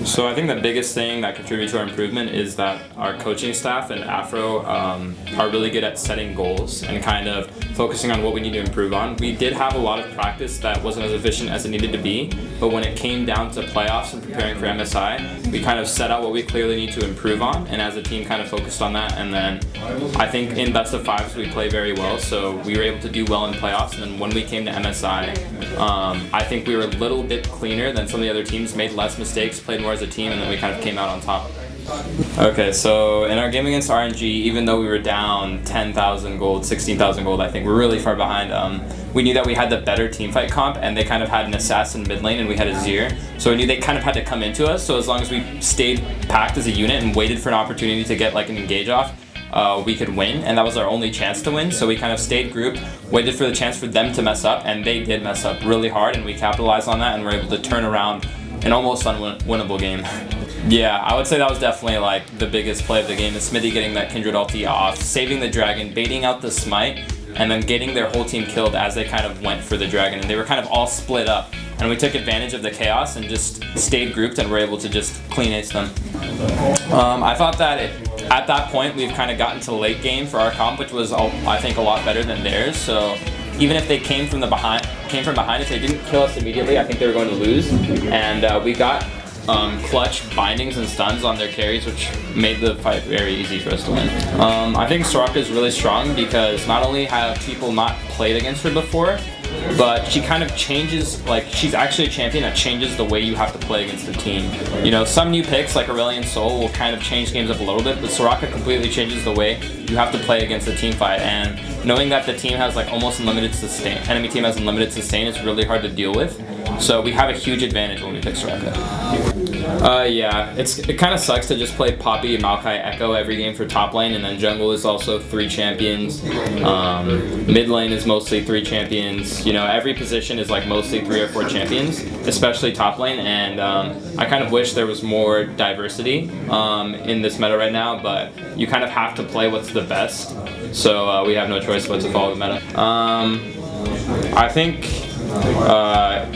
So I think the biggest thing that contributed to our improvement is that our coaching staff and Afro are really good at setting goals and kind of focusing on what we need to improve on. We did have a lot of practice that wasn't as efficient as it needed to be, but when it came down to playoffs and preparing for MSI, we kind of set out what we clearly need to improve on, and as a team kind of focused on that. And then I think in best of fives we play very well, so we were able to do well in playoffs. And then when we came to MSI, I think we were a little bit cleaner than some of the other teams, made less mistakes, played more as a team, and then we kind of came out on top. Okay, so in our game against RNG, even though we were down 10,000 gold, 16,000 gold, I think we're really far behind. We knew that we had the better team fight comp, and they kind of had an assassin mid lane, and we had a Zir. So we knew they kind of had to come into us. So as long as we stayed packed as a unit and waited for an opportunity to get like an engage off, we could win, and that was our only chance to win. So we kind of stayed grouped, waited for the chance for them to mess up, and they did mess up really hard, and we capitalized on that and were able to turn around an almost unwinnable game. Yeah, I would say that was definitely like the biggest play of the game, is Smithy getting that Kindred ulti off, saving the dragon, baiting out the smite, and then getting their whole team killed as they kind of went for the dragon, and they were kind of all split up. And we took advantage of the chaos and just stayed grouped and were able to just clean ace them. I thought that at that point we've kind of gotten to late game for our comp, which was I think a lot better than theirs. So even if they came from behind, if they didn't kill us immediately, I think they were going to lose. And we got clutch bindings and stuns on their carries, which made the fight very easy for us to win. I think Soraka is really strong because not only have people not played against her before, but she kind of changes, like she's actually a champion that changes the way you have to play against the team. You know, some new picks like Aurelion Sol will kind of change games up a little bit, but Soraka completely changes the way you have to play against the team fight. And knowing that the team has like almost unlimited sustain, enemy team has unlimited sustain, is really hard to deal with. So we have a huge advantage when we pick Soraka. Yeah, it kind of sucks to just play Poppy, Maokai, Echo every game for top lane, and then jungle is also 3 champions. Mid lane is mostly 3 champions. You know, every position is like mostly 3 or 4 champions, especially top lane. And I kind of wish there was more diversity in this meta right now, but you kind of have to play what's the best. So we have no choice but to follow the meta. I think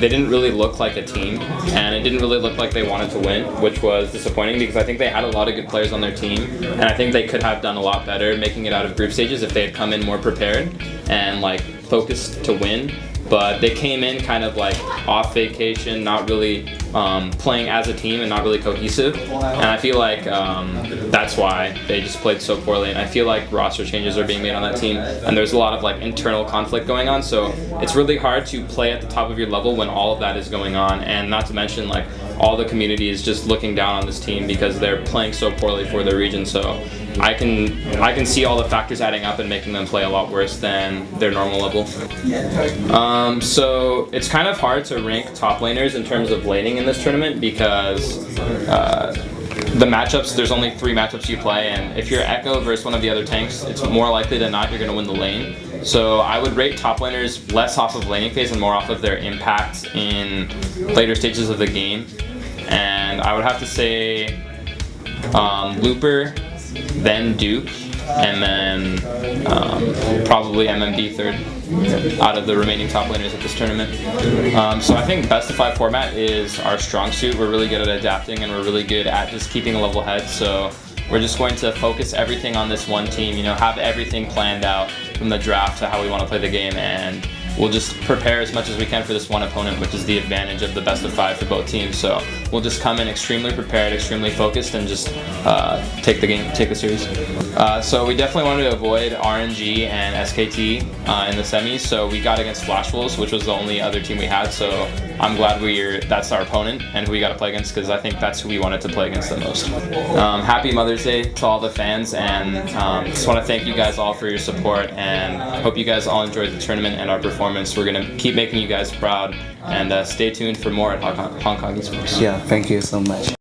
they didn't really look like a team, and it didn't really look like they wanted to win, which was disappointing because I think they had a lot of good players on their team, and I think they could have done a lot better making it out of group stages if they had come in more prepared and like focused to win. But they came in kind of like off vacation, not really playing as a team and not really cohesive. And I feel like that's why they just played so poorly. And I feel like roster changes are being made on that team, and there's a lot of like internal conflict going on. So it's really hard to play at the top of your level when all of that is going on. And not to mention like all the community is just looking down on this team because they're playing so poorly for their region. So I can see all the factors adding up and making them play a lot worse than their normal level. So it's kind of hard to rank top laners in terms of laning in this tournament because the matchups, there's only 3 matchups you play, and if you're Echo versus one of the other tanks, it's more likely than not you're going to win the lane. So I would rate top laners less off of laning phase and more off of their impact in later stages of the game. And I would have to say Looper, then Duke, and then probably MMD third out of the remaining top laners at this tournament. So I think best of 5 format is our strong suit. We're really good at adapting, and we're really good at just keeping a level head. So we're just going to focus everything on this one team, you know, have everything planned out from the draft to how we want to play the game, and we'll just prepare as much as we can for this one opponent, which is the advantage of the best of 5 for both teams. So we'll just come in extremely prepared, extremely focused, and just take the series. So we definitely wanted to avoid RNG and SKT in the semis. So we got against Flash Wolves, which was the only other team we had. So I'm glad that's our opponent and who we got to play against, because I think that's who we wanted to play against the most. Happy Mother's Day to all the fans, and just want to thank you guys all for your support, and hope you guys all enjoyed the tournament and our performance. We're going to keep making you guys proud, and stay tuned for more at Hong Kong Esports. Yeah, thank you so much.